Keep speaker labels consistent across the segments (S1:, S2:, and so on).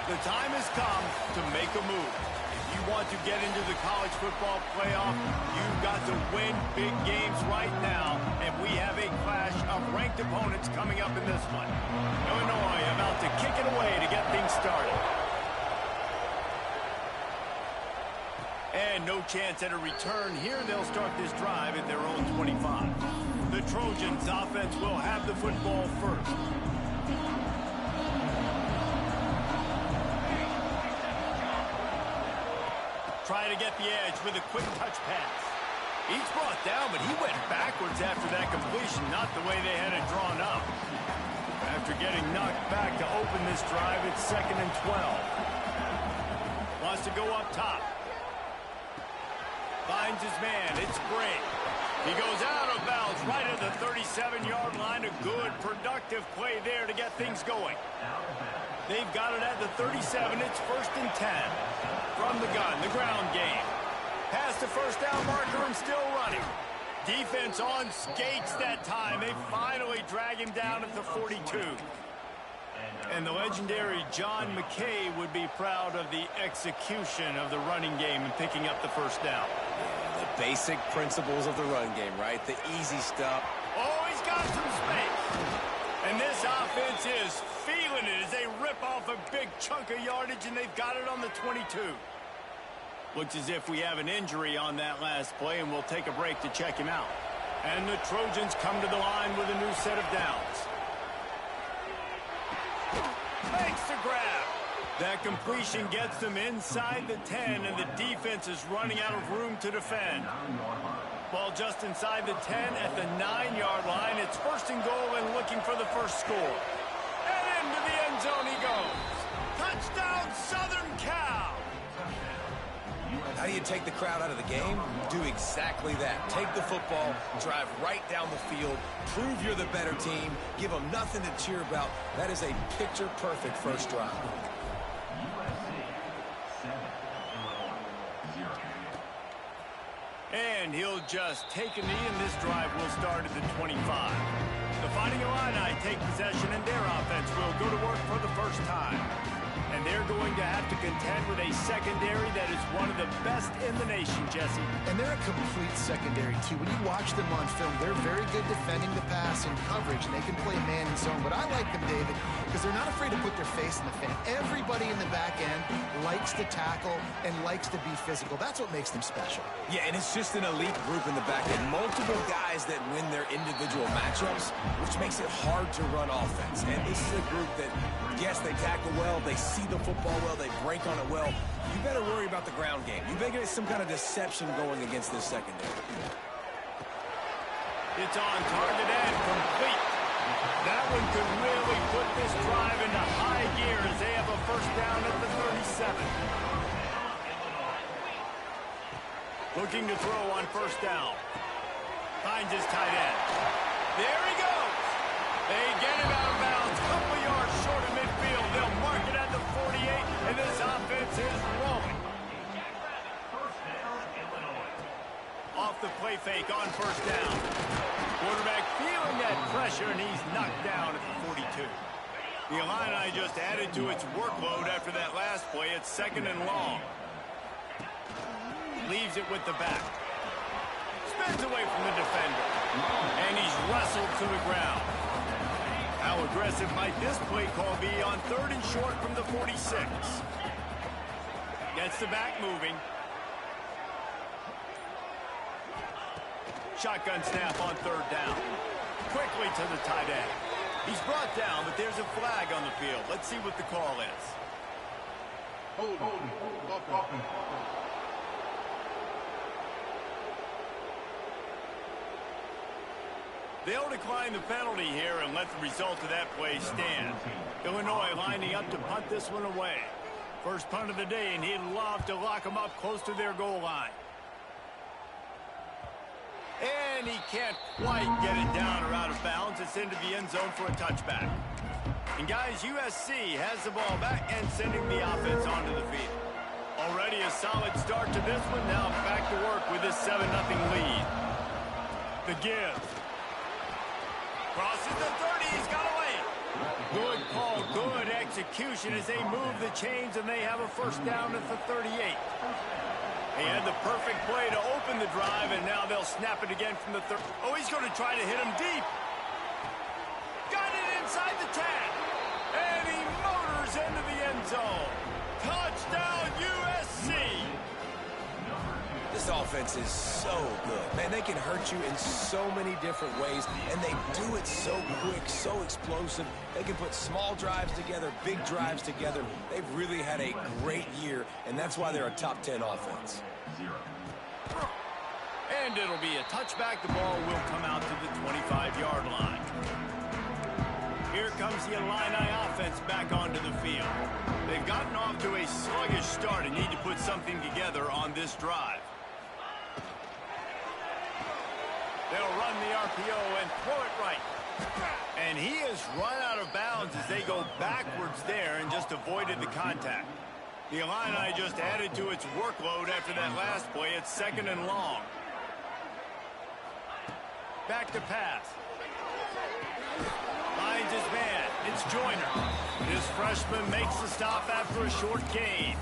S1: The time has come to make a move. If you want to get into the college football playoff, you've got to win big games right now, and we have a clash of ranked opponents coming up in this one. Illinois about to kick it away to get things started. And no chance at a return here. They'll start this drive at their own 25. The Trojans offense will have the football first. Try to get the edge with a quick touch pass. He's brought down, but he went backwards after that completion, not the way they had it drawn up. After getting knocked back to open this drive, it's 2nd and 12. Wants to go up top. Finds his man. It's Gray. He goes out of bounds right at the 37-yard line. A good, productive play there to get things going. They've got it at the 37. It's 1st and 10. From the gun, the ground game. Past the first down marker and still running. Defense on skates that time. They finally drag him down at the 42. And the legendary John McKay would be proud of the execution of the running game and picking up the first down.
S2: Yeah, the basic principles of the run game, right? The easy stuff.
S1: Oh, he's got some space. And this offense is feeling it as they rip off a big chunk of yardage, and they've got it on the 22. Looks as if we have an injury on that last play, and we'll take a break to check him out. And the Trojans come to the line with a new set of downs. Makes the grab. That completion gets them inside the 10, and the defense is running out of room to defend. Ball just inside the 10 at the 9-yard line. It's 1st and goal and looking for the first score. And into the end zone he goes. Touchdown, Southern Cal.
S2: How do you take the crowd out of the game? Do exactly that. Take the football, drive right down the field, prove you're the better team, give them nothing to cheer about. That is a picture-perfect first drive.
S1: And he'll just take a knee, and this drive will start at the 25. The Fighting Illini take possession, and their offense will go to work for the first time. And they're going to have to contend with a secondary that is one of the best in the nation, Jesse.
S3: And they're a complete secondary, too. When you watch them on film, they're very good defending the pass and coverage, and they can play man and zone. But I like them, David, because they're not afraid to put their face in the fan. Everybody in the back end likes to tackle and likes to be physical. That's what makes them special.
S2: Yeah, and it's just an elite group in the back end. Multiple guys that win their individual matchups, which makes it hard to run offense. And this is a group that, yes, they tackle well, they see the football well, they break on it well. You better worry about the ground game. You better get some kind of deception going against this secondary.
S1: It's on target and complete. That one could really put this drive into high gear as they have a first down at the 37. Looking to throw on first down. Finds his tight end. There he goes. They get him out of bounds. Couple yards short of midfield. They'll mark it at the 48, and this offense is rolling. Off the play fake on first down. Quarterback feeling that pressure, and he's knocked down at the 42. The Illini just added to its workload after that last play. It's 2nd and long. Leaves it with the back. Spins away from the defender. And he's wrestled to the ground. How aggressive might this play call be on 3rd and short from the 46? Gets the back moving. Shotgun snap on 3rd down. Quickly to the tight end. He's brought down, but there's a flag on the field. Let's see what the call is. They'll decline the penalty here and let the result of that play stand. Illinois lining up to punt this one away. First punt of the day, and he'd love to lock them up close to their goal line. And he can't quite get it down or out of bounds. It's into the end zone for a touchback. And guys, USC has the ball back and sending the offense onto the field. Already a solid start to this one. Now back to work with this 7-0 lead. The give. Crosses the 30. He's got away. Good call, good execution as they move the chains, and they have a first down at the 38. He had the perfect play to open the drive, and now they'll snap it again from the third. Oh, he's going to try to hit him deep. Got it inside the 10. And he motors into the end zone. Touchdown, USC.
S2: This offense is so good. Man, they can hurt you in so many different ways, and they do it so quick, so explosive. They can put small drives together, big drives together. They've really had a great year, and that's why they're a top 10 offense.
S1: And it'll be a touchback. The ball will come out to the 25-yard line. Here comes the Illini offense back onto the field. They've gotten off to a sluggish start and need to put something together on this drive. They'll run the RPO and throw it right. And he has run out of bounds as they go backwards there and just avoided the contact. The Illini just added to its workload after that last play. It's second and long. Back to pass. Finds his man. It's Joyner. This freshman makes the stop after a short gain.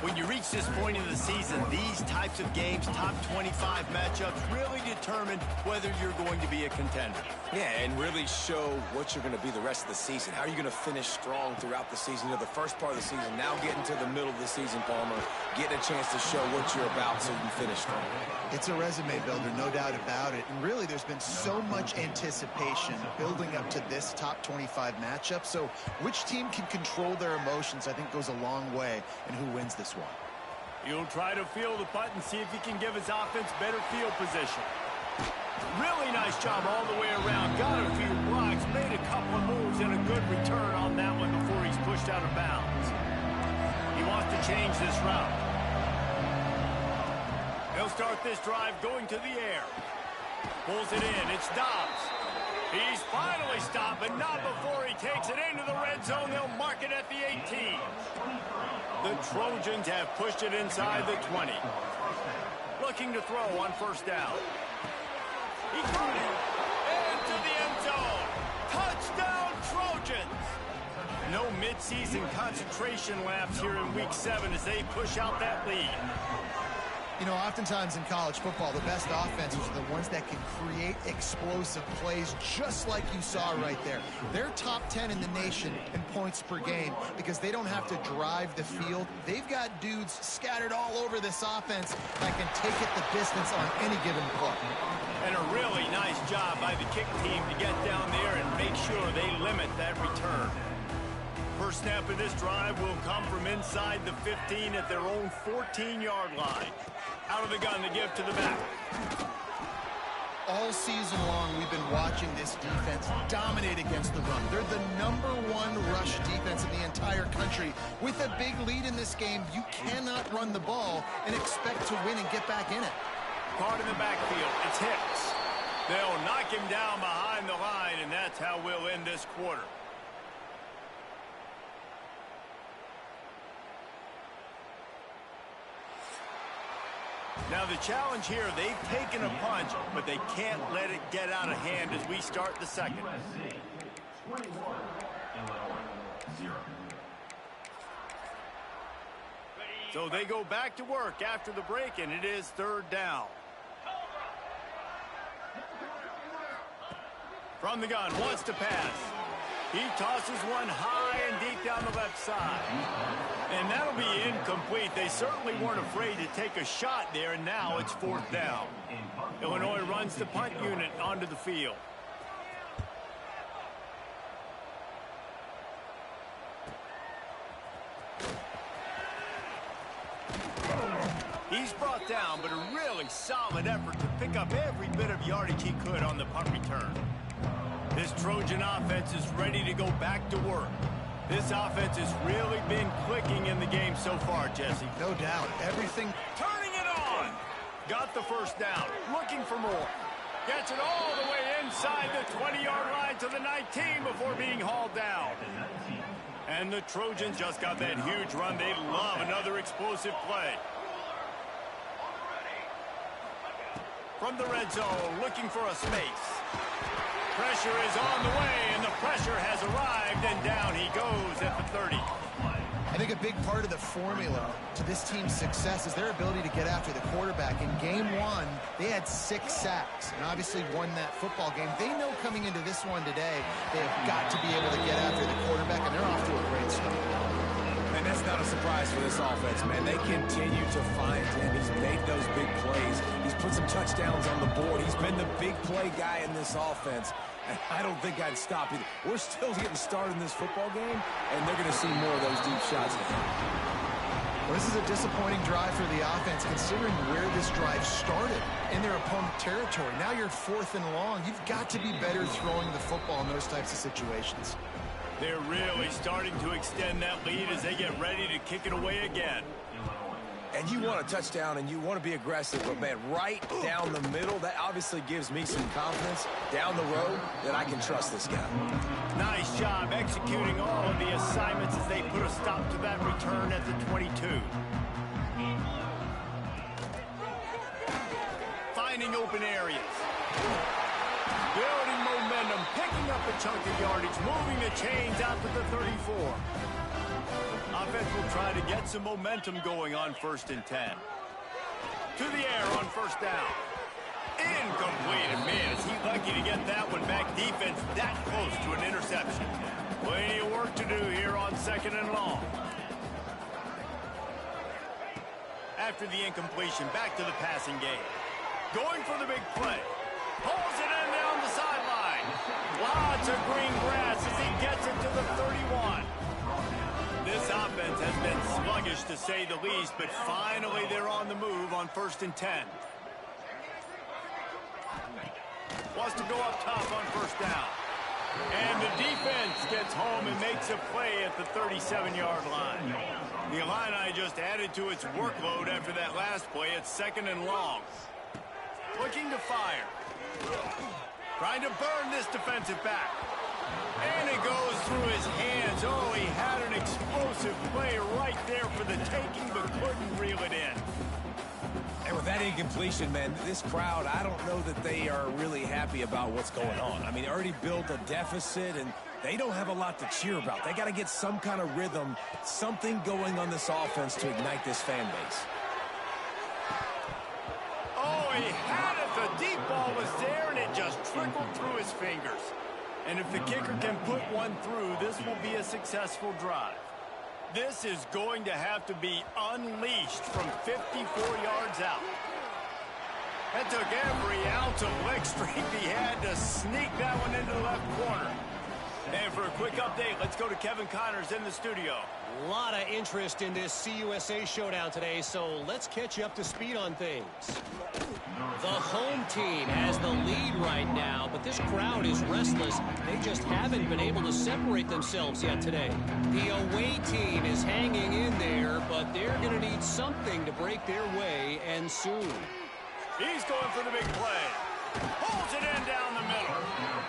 S1: When you reach this point in the season, these types of games, top 25 matchups, really determine whether you're going to be a contender.
S2: Yeah, and really show what you're going to be the rest of the season. How are you going to finish strong throughout the season? You know, the first part of the season, now getting to the middle of the season, Palmer, getting a chance to show what you're about so you can finish strong.
S3: It's a resume builder, no doubt about it. And really, there's been so much anticipation building up to this top 25 matchup. So which team can control their emotions, I think, goes a long way in who wins this one.
S1: He'll try to field the punt and see if he can give his offense better field position. Really nice job all the way around. Got a few blocks, made a couple of moves, and a good return on that one before he's pushed out of bounds. He wants to change this route. He'll start this drive going to the air. Pulls it in. It's Dobbs. He's finally stopped, but not before he takes it into the red zone. They'll mark it at the 18. The Trojans have pushed it inside the 20. Looking to throw on first down. He threw it into the end zone. Touchdown, Trojans. No midseason concentration laps here in Week 7 as they push out that lead.
S3: You know, oftentimes in college football, the best offenses are the ones that can create explosive plays just like you saw right there. They're top 10 in the nation in points per game because they don't have to drive the field. They've got dudes scattered all over this offense that can take it the distance on any given play.
S1: And a really nice job by the kick team to get down there and make sure they limit that return. First snap of this drive will come from inside the 15 at their own 14-yard line. Out of the gun to give to the back.
S3: All season long, we've been watching this defense dominate against the run. They're the #1 rush defense in the entire country. With a big lead in this game, you cannot run the ball and expect to win and get back in it.
S1: Caught in the backfield. It's Hicks. They'll knock him down behind the line, and that's how we'll end this quarter. Now the challenge here, they've taken a punch, but they can't let it get out of hand as we start the second. So they go back to work after the break, and it is third down. From the gun, wants to pass. He tosses one high and deep down the left side. And that'll be incomplete. They certainly weren't afraid to take a shot there, and now it's fourth down. Illinois runs the punt unit onto the field. He's brought down, but a really solid effort to pick up every bit of yardage he could on the punt return. This Trojan offense is ready to go back to work. This offense has really been clicking in the game so far, Jesse.
S3: No doubt. Everything.
S1: Turning it on. Got the first down. Looking for more. Gets it all the way inside the 20-yard line to the 19 before being hauled down. And the Trojans just got that huge run. They love another explosive play. From the red zone, looking for a space. Pressure is on the way, and the Pressure has arrived, and down he goes at the 30.
S3: I think a big part of the formula to this team's success is their ability to get after the quarterback. In game one, they had 6 sacks and obviously won that football game. They know coming into this one today, they have got to be able to get after the quarterback, and they're off to a great start.
S2: And that's not a surprise for this offense, man. They continue to find him. He's made those big plays. He's put some touchdowns on the board. He's been the big play guy in this offense. And I don't think I'd stop either. We're still getting started in this football game, and they're going to see more of those deep shots today.
S3: Well, this is a disappointing drive for the offense, considering where this drive started in their opponent territory. Now you're 4th and long. You've got to be better throwing the football in those types of situations.
S1: They're really starting to extend that lead as they get ready to kick it away again.
S2: And you want a touchdown, and you want to be aggressive, but, man, right down the middle, that obviously gives me some confidence down the road that I can trust this guy.
S1: Nice job executing all of the assignments as they put a stop to that return at the 22. Finding open areas. Building momentum, picking up a chunk of yardage, moving the chains out to the 34. Offense will try to get some momentum going on 1st and 10. To the air on 1st down. Incomplete. And man, is he lucky to get that one back. Defense that close to an interception. Plenty of work to do here on 2nd and long. After the incompletion, back to the passing game. Going for the big play. Pulls it in down the sideline. Lots of green grass as he gets it to the 31. This offense has been sluggish to say the least, but finally they're on the move on 1st and 10. Wants to go up top on 1st down. And the defense gets home and makes a play at the 37-yard line. The Illini just added to its workload after that last play. It's 2nd and long. Looking to fire. Trying to burn this defensive back. And it goes through his hands. Oh, he had an explosive play right there for the taking, but couldn't reel it in.
S2: And with that incompletion, man, this crowd, I don't know that they are really happy about what's going on. I mean, they already built a deficit, and they don't have a lot to cheer about. They got to get some kind of rhythm, something going on this offense to ignite this fan base.
S1: Oh, he had it. The deep ball was there, and it just trickled through his fingers. And if the kicker can put one through, this will be a successful drive. This is going to have to be unleashed from 54 yards out. That took every ounce of leg strength he had to sneak that one into the left corner. And for a quick update, let's go to Kevin Connors in the studio.
S4: A lot of interest in this CUSA showdown today, so let's catch you up to speed on things. The home team has the lead right now, but this crowd is restless. They just haven't been able to separate themselves yet today. The away team is hanging in there, but they're going to need something to break their way, and soon.
S1: He's going for the big play. Pulls it in down the middle.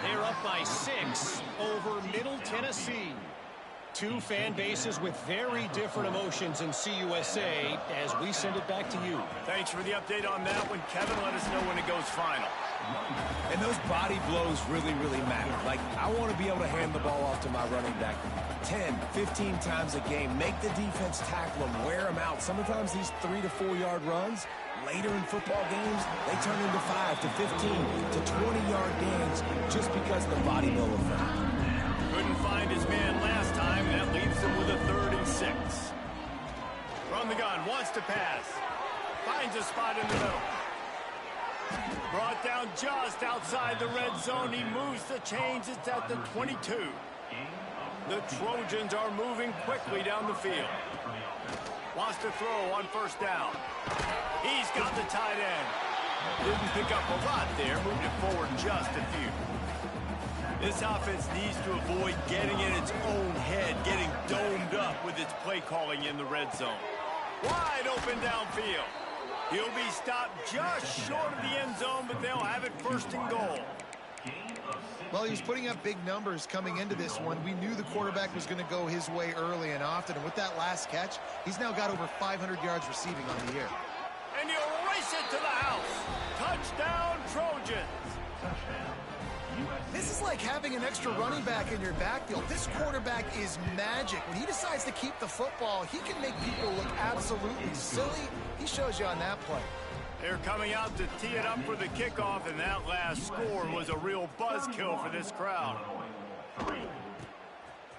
S4: They're up by 6 over Middle Tennessee. Two fan bases with very different emotions in CUSA as we send it back to you.
S1: Thanks for the update on that one, Kevin. Let us know when it goes final.
S2: And those body blows really, really matter. Like, I want to be able to hand the ball off to my running back 10, 15 times a game. Make the defense tackle them, wear them out. Sometimes these 3 to 4 yard runs, later in football games, they turn into 5 to 15 to 20-yard gains just because of the body blow effect.
S1: Couldn't find his man last time. That leaves him with a 3rd and 6. From the gun, wants to pass. Finds a spot in the middle. Brought down just outside the red zone. He moves the chains. It's at the 22. The Trojans are moving quickly down the field. Wants to throw on 1st down. He's got the tight end. Didn't pick up a lot there. Moved it forward just a few. This offense needs to avoid getting in its own head, getting domed up with its play calling in the red zone. Wide open downfield. He'll be stopped just short of the end zone, but they'll have it 1st and goal.
S3: Well, he was putting up big numbers coming into this one. We knew the quarterback was going to go his way early and often, and with that last catch, he's now got over 500 yards receiving on the year.
S1: And he'll race it to the house. Touchdown, Trojans.
S5: Touchdown, USC.
S3: This is like having an extra running back in your backfield. This quarterback is magic. When he decides to keep the football, he can make people look absolutely silly. He shows you on that play.
S1: They're coming out to tee it up for the kickoff, and that last score was a real buzzkill for this crowd.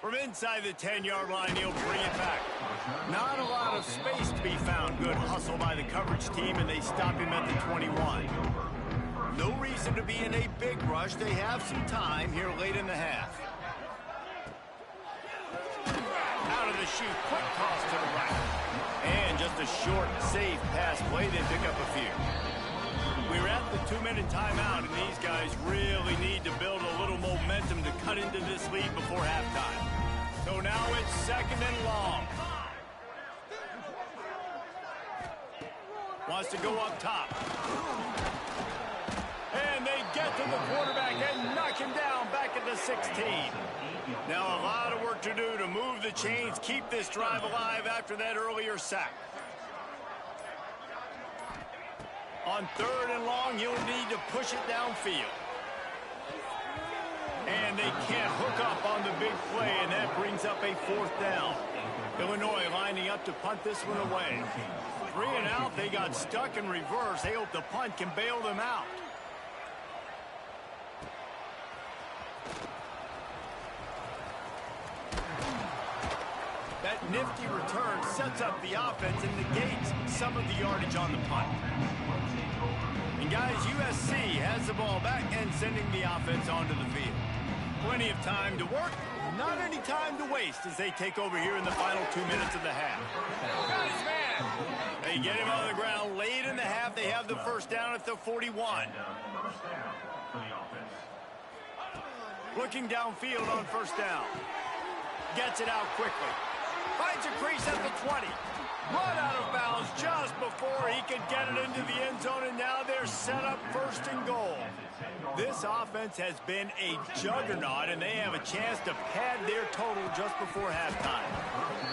S1: From inside the 10-yard line, he'll bring it back. Not a lot of space to be found. Good hustle by the coverage team, and they stop him at the 21. No reason to be in a big rush. They have some time here late in the half. Out of the chute, quick toss to the right. And just a short, safe pass play. They pick up a few. We're at the 2-minute timeout, and these guys really need to build a little momentum to cut into this lead before halftime. So now it's 2nd and long. Wants to go up top. And they get to the quarterback and knock him down back at the 16. Now a lot of work to do to move the chains, keep this drive alive after that earlier sack. On 3rd and long, you'll need to push it downfield. And they can't hook up on the big play, and that brings up a 4th down. Illinois lining up to punt this one away. 3 and out, they got stuck in reverse. They hope the punt can bail them out. That nifty return sets up the offense and negates some of the yardage on the punt. And guys, USC has the ball back and sending the offense onto the field. Plenty of time to work, not any time to waste as they take over here in the final 2 minutes of the half. Got his man. They get him on the ground late in the half. They have the 1st down at the 41. Looking downfield on 1st down. Gets it out quickly. Finds a crease at the 20. Run out of bounds just before he could get it into the end zone, and now they're set up 1st and goal. This offense has been a juggernaut, and they have a chance to pad their total just before halftime.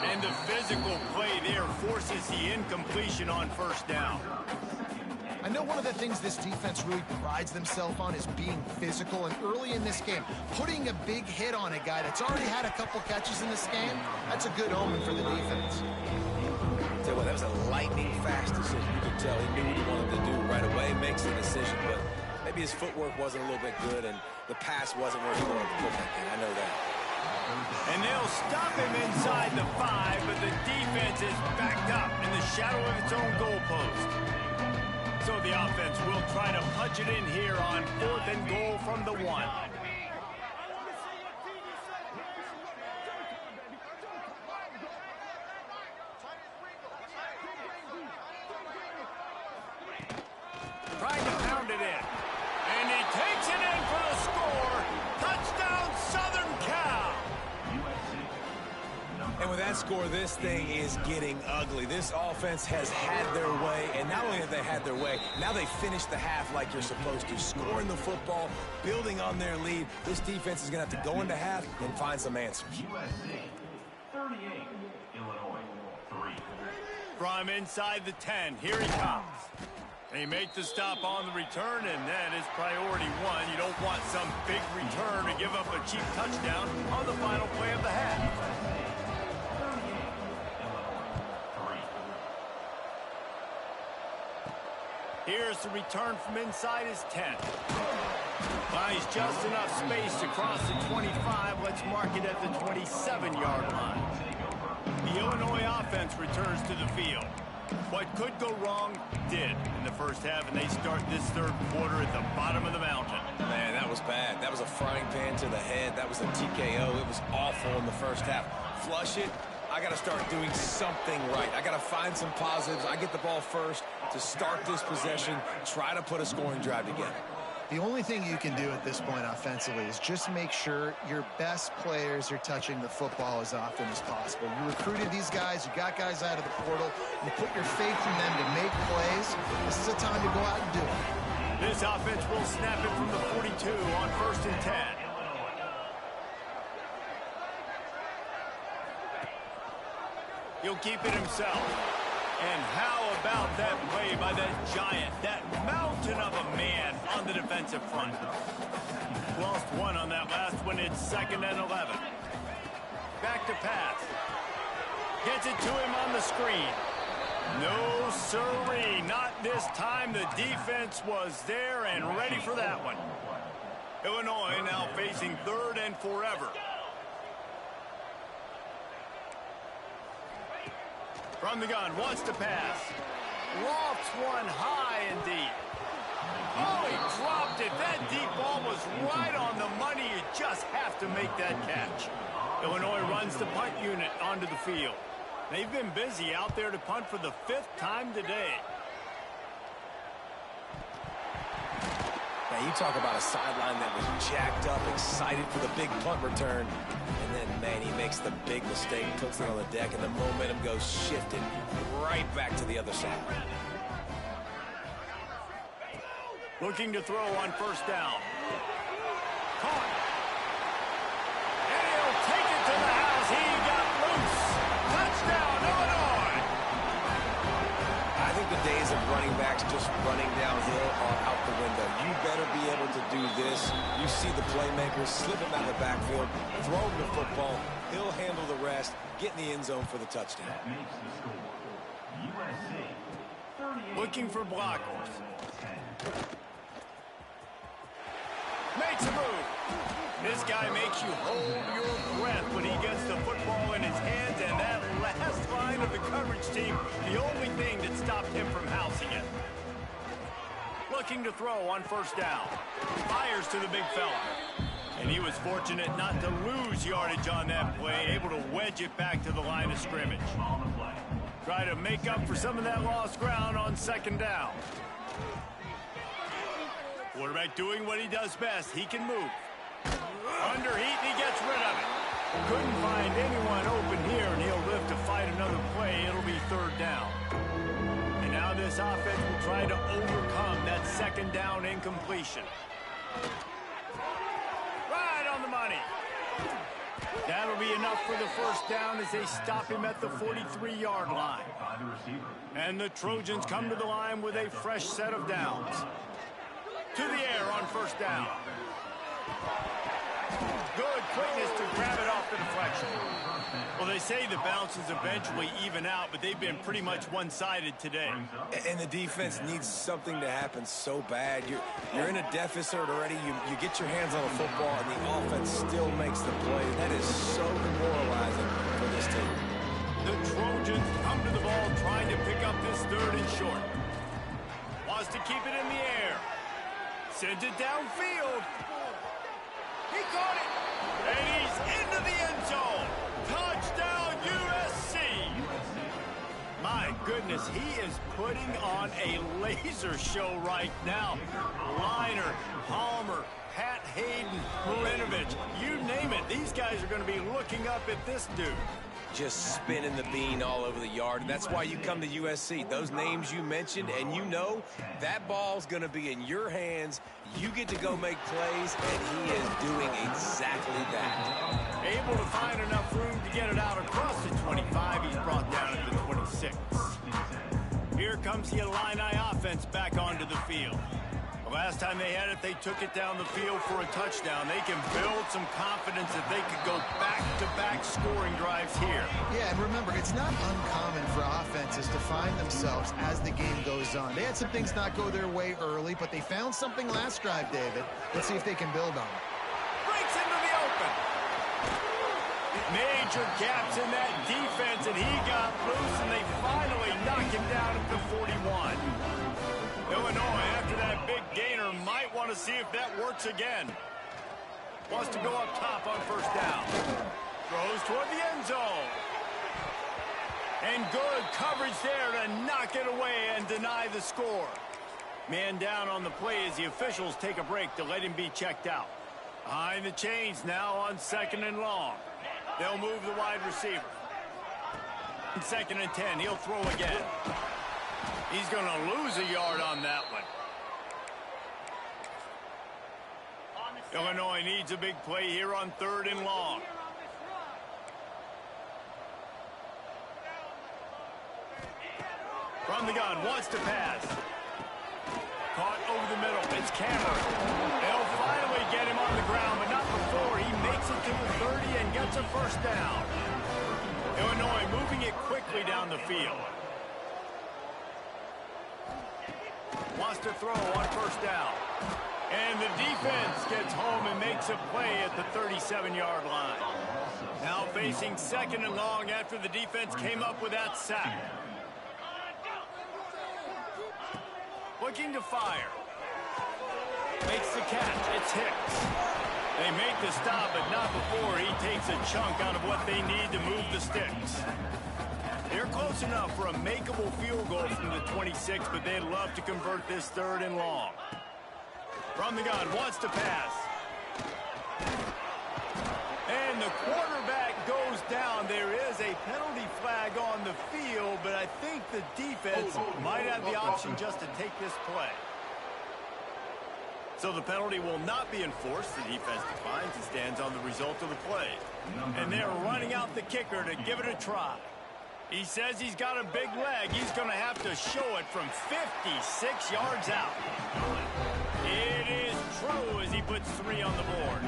S1: And the physical play there forces the incompletion on 1st down.
S3: I know one of the things this defense really prides themselves on is being physical, and early in this game, putting a big hit on a guy that's already had a couple catches in this game, that's a good omen for the defense.
S2: Tell you what, that was a lightning-fast decision. You could tell he knew what he wanted to do right away, makes the decision, but maybe his footwork wasn't a little bit good, and the pass wasn't where he wanted to put that thing. I know that.
S1: And they'll stop him inside the 5, but the defense is backed up in the shadow of its own goalpost. So the offense will try to punch it in here on 4th and goal from the 1. Trying to pound it in. And he takes it in for the score. Touchdown, Southern Cal.
S2: And with that score, this thing is getting ugly. This offense has had their way, and not only have they had their way, now they finish the half like you're supposed to, scoring the football, building on their lead. This defense is going to have to go into half and find some answers.
S5: USC 38, Illinois 3.
S1: From inside the 10, here he comes. They make the stop on the return, and that is priority 1. You don't want some big return to give up a cheap touchdown on the final play of the half. Here's the return from inside his 10. Buys just enough space to cross the 25. Let's mark it at the 27-yard line. The Illinois offense returns to the field. What could go wrong did in the first half, and they start this 3rd quarter at the bottom of the mountain.
S2: Man, that was bad. That was a frying pan to the head. That was a TKO. It was awful in the first half. Flush it. I got to start doing something right. I got to find some positives. I get the ball first to start this possession, try to put a scoring drive together.
S3: The only thing you can do at this point offensively is just make sure your best players are touching the football as often as possible. You recruited these guys, you got guys out of the portal, you put your faith in them to make plays. This is a time to go out and do it.
S1: This offense will snap it from the 42 on 1st and 10. He'll keep it himself. And how about that play by that giant, that mountain of a man on the defensive front? Lost one on that last one. It's 2nd and 11. Back to pass. Gets it to him on the screen. No sirree, not this time. The defense was there and ready for that one. Illinois now facing 3rd and forever. From the gun, wants to pass. Lofts one high and deep. Oh, he dropped it. That deep ball was right on the money. You just have to make that catch. Illinois runs the punt unit onto the field. They've been busy out there to punt for the 5th time today.
S2: Now, you talk about a sideline that was jacked up, excited for the big punt return. And then, man, he makes the big mistake, puts it on the deck, and the momentum goes shifting right back to the other side.
S1: Looking to throw on 1st down. Caught. And he'll take it to the house. He got loose. Touchdown, Illinois.
S2: I think the days of running backs just running downhill are out the window. You better be able to do this. You see the playmakers slip him out of the backfield, throw him the football. He'll handle the rest, get in the end zone for the touchdown.
S5: That makes the score USC 38.
S1: Looking for blockers. Makes a move. This guy makes you hold your breath when he gets the football in his hands, and that last line of the coverage team, the only thing that stopped him from housing it. Looking to throw on 1st down. Fires to the big fella. And he was fortunate not to lose yardage on that play, able to wedge it back to the line of scrimmage. Try to make up for some of that lost ground on 2nd down. Quarterback doing what he does best. He can move. Under heat, and he gets rid of it. Couldn't find anyone open here, and he'll live to fight another play. It'll be 3rd down. And now this offense will try to overcome that 2nd down incompletion. Right on the money. That'll be enough for the 1st down as they stop him at the 43-yard line. And the Trojans come to the line with a fresh set of downs. To the air on 1st down. Good quickness to grab it off the deflection. Well, they say the bounces eventually even out, but they've been pretty much one-sided today.
S2: And the defense needs something to happen so bad. You're in a deficit already. You get your hands on a football, and the offense still makes the play. That is so demoralizing for this team.
S1: The Trojans come to the ball trying to pick up this 3rd and short. Wants to keep it in the air. Sends it downfield. He caught it. And he's into the end zone. Touchdown, USC. My goodness, he is putting on a laser show right now. Liner, Palmer, Pat Hayden, Marinovich, you name it. These guys are going to be looking up at this dude.
S2: Just spinning the bean all over the yard. And that's why you come to USC. Those names you mentioned, and you know that ball's going to be in your hands. You get to go make plays, and he is doing exactly that.
S1: Able to find enough room to get it out across the 25. He's brought down at the 26. Here comes the Illini offense back onto the field. The last time they had it, they took it down the field for a touchdown. They can build some confidence that they could go back-to-back scoring drives here.
S3: Yeah, and remember, it's not uncommon for offenses to find themselves as the game goes on. They had some things not go their way early, but they found something last drive, David. Let's see if they can build on it.
S1: Breaks into the open. Major gaps in that defense, and he got loose, and they finally knock him down at the 41. Illinois, after that big gainer, might want to see if that works again. Wants to go up top on 1st down. Throws toward the end zone. And good coverage there to knock it away and deny the score. Man down on the play as the officials take a break to let him be checked out. Behind the chains now on 2nd and long. They'll move the wide receiver. 2nd and 10, he'll throw again. He's going to lose a yard on that one. Illinois needs a big play here on 3rd and long. From the gun, wants to pass. Caught over the middle. It's Cameron. They'll finally get him on the ground, but not before he makes it to the 30 and gets a first down. Illinois moving it quickly down the field. Wants to throw on first down. And the defense gets home and makes a play at the 37-yard line. Now facing second and long after the defense came up with that sack. Looking to fire. Makes the catch. It's Hicks. They make the stop, but not before he takes a chunk out of what they need to move the sticks. They're close enough for a makeable field goal from the 26, but they'd love to convert this third and long. From the gun, wants to pass. And the quarterback goes down. There is a penalty flag on the field, but I think the defense might have the option just to take this play. So the penalty will not be enforced. The defense declines and stands on the result of the play. And they're running out the kicker to give it a try. He says he's got a big leg. He's going to have to show it from 56 yards out. It is true as he puts 3 on the board.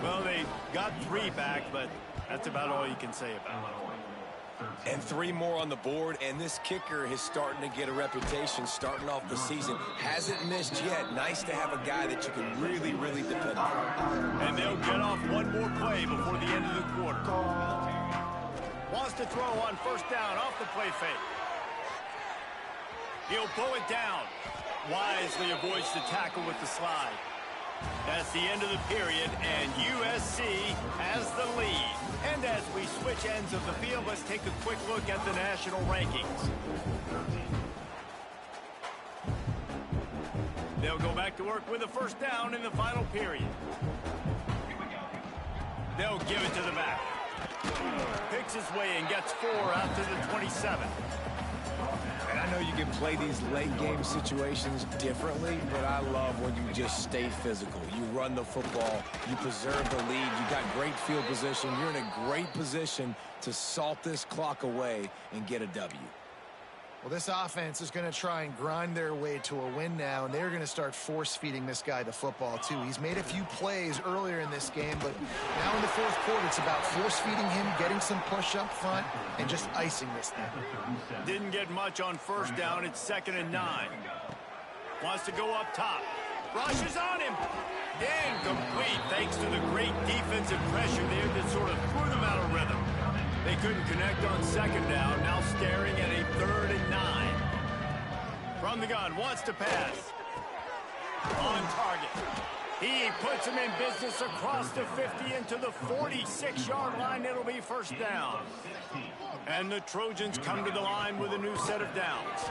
S1: Well, they got 3 back, but that's about all you can say about it.
S2: And 3 more on the board, and this kicker is starting to get a reputation starting off the season. Hasn't missed yet. Nice to have a guy that you can really, really depend on.
S1: And they'll get off one more play before the end of the quarter. Wants to throw on first down off the play fake. He'll pull it down. Wisely avoids the tackle with the slide. That's the end of the period, and USC has the lead. And as we switch ends of the field, let's take a quick look at the national rankings. They'll go back to work with a first down in the final period. They'll give it to the back. Picks his way and gets 4 out to the 27.
S2: And I know you can play these late game situations differently, but I love when you just stay physical. You run the football, you preserve the lead, you got great field position, you're in a great position to salt this clock away and get a W.
S3: Well, this offense is going to try and grind their way to a win now, and they're going to start force-feeding this guy the football, too. He's made a few plays earlier in this game, but now in the fourth quarter, it's about force-feeding him, getting some push up front, and just icing this thing.
S1: Didn't get much on first down. It's 2nd and 9. Wants to go up top. Rushes on him. Incomplete, thanks to the great defensive pressure there that sort of threw them out of rhythm. They couldn't connect on 2nd down, now staring at a 3rd and 9. From the gun, wants to pass. On target. He puts him in business across the 50 into the 46-yard line. It'll be first down. And the Trojans come to the line with a new set of downs.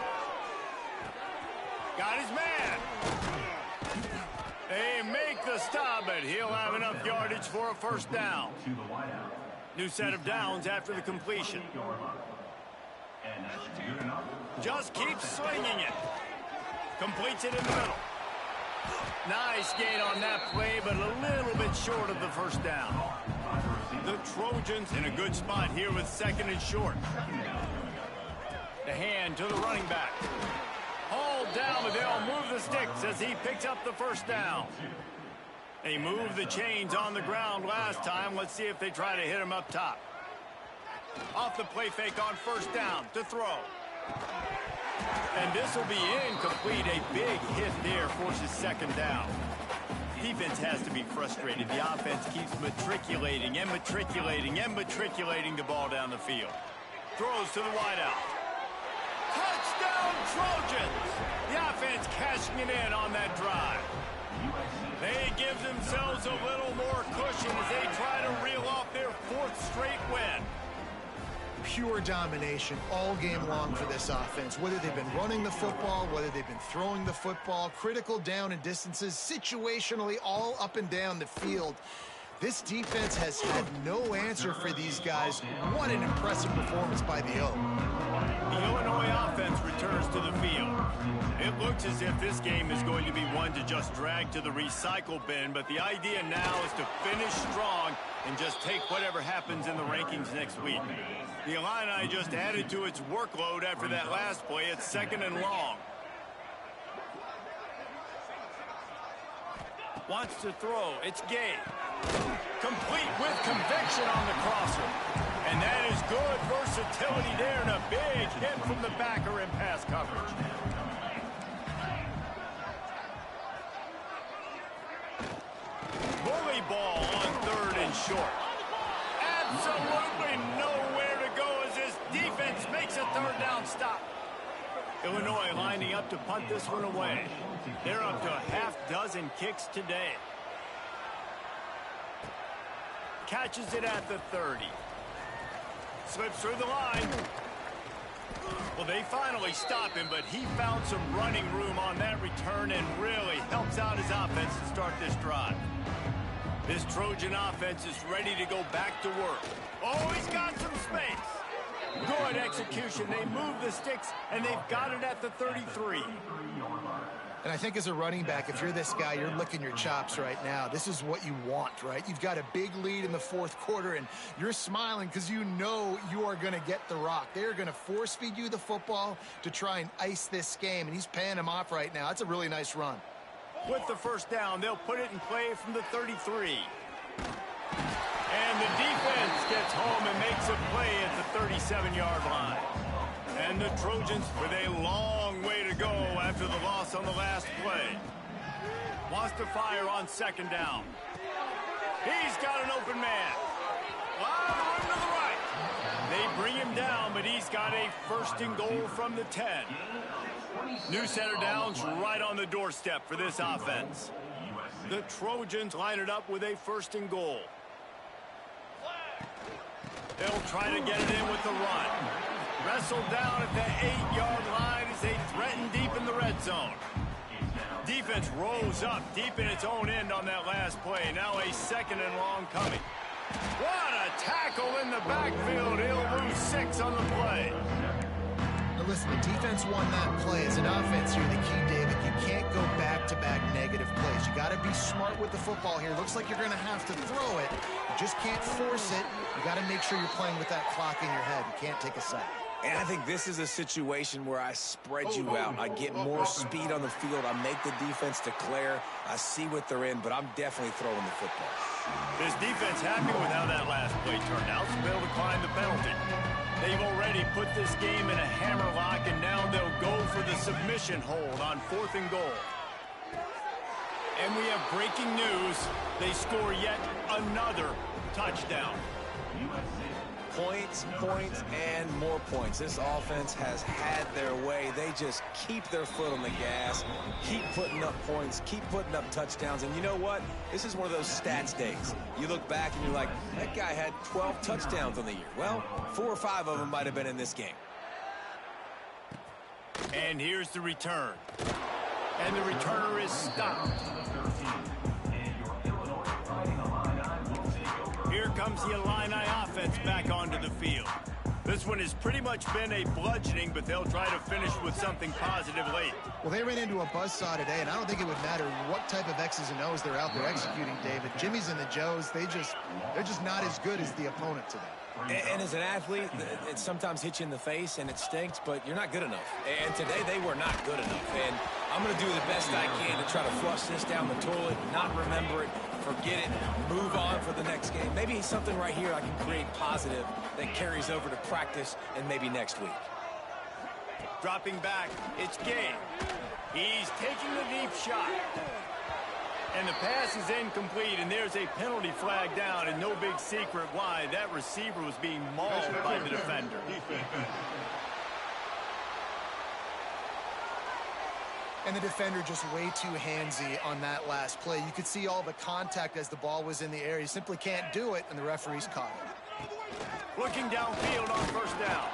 S1: Got his man. They make the stop, but he'll have enough yardage for a first down. New set of downs after the completion. Just keeps swinging it. Completes it in the middle. Nice gain on that play, but a little bit short of the first down. The Trojans in a good spot here with 2nd and short. The hand to the running back. Hauled down, but they'll move the sticks as he picks up the first down. They moved the chains on the ground last time. Let's see if they try to hit him up top. Off the play fake on first down to throw. And this will be incomplete. A big hit there forces 2nd down. Defense has to be frustrated. The offense keeps matriculating and matriculating and matriculating the ball down the field. Throws to the wideout. Touchdown Trojans! The offense cashing it in on that drive. They give themselves a little more cushion as they try to reel off their 4th straight win.
S3: Pure domination all game long for this offense. Whether they've been running the football, whether they've been throwing the football, critical down and distances, situationally all up and down the field. This defense has had no answer for these guys. What an impressive performance by the O.
S1: The Illinois offense returns to the field. It looks as if this game is going to be one to just drag to the recycle bin, but the idea now is to finish strong and just take whatever happens in the rankings next week. The Illini just added to its workload after that last play. It's 2nd and long. Wants to throw. It's Gay. Complete with conviction on the crosser. And that is good versatility there and a big hit from the backer in pass coverage. Bully ball on 3rd and short. Absolutely nowhere to go as this defense makes a 3rd down stop. Illinois lining up to punt this one away. They're up to a half-dozen kicks today. Catches it at the 30. Slips through the line. Well, they finally stop him, but he found some running room on that return and really helps out his offense to start this drive. This Trojan offense is ready to go back to work. Oh, he's got some space. Good execution. They move the sticks, and they've got it at the 33.
S3: And I think as a running back, if you're this guy, you're licking your chops right now. This is what you want, right? You've got a big lead in the 4th quarter, and you're smiling because you know you are going to get the rock. They're going to force feed you the football to try and ice this game, and he's paying him off right now. That's a really nice run.
S1: With the 1st down, they'll put it in play from the 33. And the defense gets home and makes a play at the 37-yard line. And the Trojans with a long way to go after the loss on the last play. Wants to fire on 2nd down. He's got an open man. Wide run to the right. They bring him down, but he's got a 1st and goal from the 10. New center downs right on the doorstep for this offense. The Trojans line it up with a 1st and goal. They'll try to get it in with the run. Wrestled down at the 8-yard line as they threaten deep in the red zone. Defense rose up deep in its own end on that last play. Now a 2nd and long coming. What a tackle in the backfield. He'll lose 6 on the play.
S3: Listen, the defense won that play. As an offense here, the key, David, you can't go back-to-back negative plays. You got to be smart with the football here. Looks like you're going to have to throw it. You just can't force it. You got to make sure you're playing with that clock in your head. You can't take a sack.
S2: And I think this is a situation where I spread you out. I get more speed on the field. I make the defense declare. I see what they're in, but I'm definitely throwing the football.
S1: This defense happy with how that last play turned out, so they'll decline the penalty. They've already put this game in a hammerlock, and now they'll go for the submission hold on 4th and goal. And we have breaking news. They score yet another touchdown.
S2: Points, points, and more points. This offense has had their way. They just keep their foot on the gas, keep putting up points, keep putting up touchdowns. And you know what? This is one of those stats days. You look back and you're like, that guy had 12 touchdowns on the year. Well, 4 or 5 of them might have been in this game.
S1: And here's the return. And the returner is stopped. Here comes the Illini offense back onto the field. This one has pretty much been a bludgeoning, but they'll try to finish with something positive late.
S3: Well, they ran into a buzzsaw today, and I don't think it would matter what type of X's and O's they're out there executing, David. Jimmy's and the Joes, they're just not as good as the opponent today.
S2: And as an athlete, it sometimes hits you in the face and it stinks, but you're not good enough. And today they were not good enough. And I'm going to do the best I can to try to flush this down the toilet, not remember it, forget it, move on for the next game. Maybe something right here I can create positive that carries over to practice and maybe next week.
S1: Dropping back, it's Gay. He's taking the deep shot. And the pass is incomplete, and there's a penalty flag down, and no big secret why. That receiver was being mauled by the defender.
S3: And the defender just way too handsy on that last play. You could see all the contact as the ball was in the air. He simply can't do it, and the referee's caught it.
S1: Looking downfield on 1st down.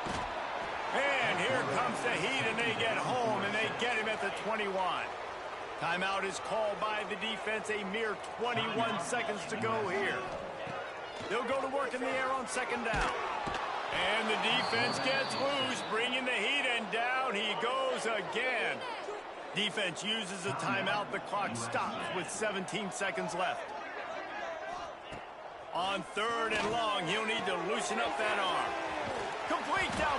S1: And here comes the Heat, and they get home, and they get him at the 21. Timeout is called by the defense. A mere 21 seconds to go here. They'll go to work in the air on 2nd down. And the defense gets loose, bringing the Heat, and down he goes again. Defense uses a timeout. The clock stops with 17 seconds left. On 3rd and long, he'll need to loosen up that arm. Complete down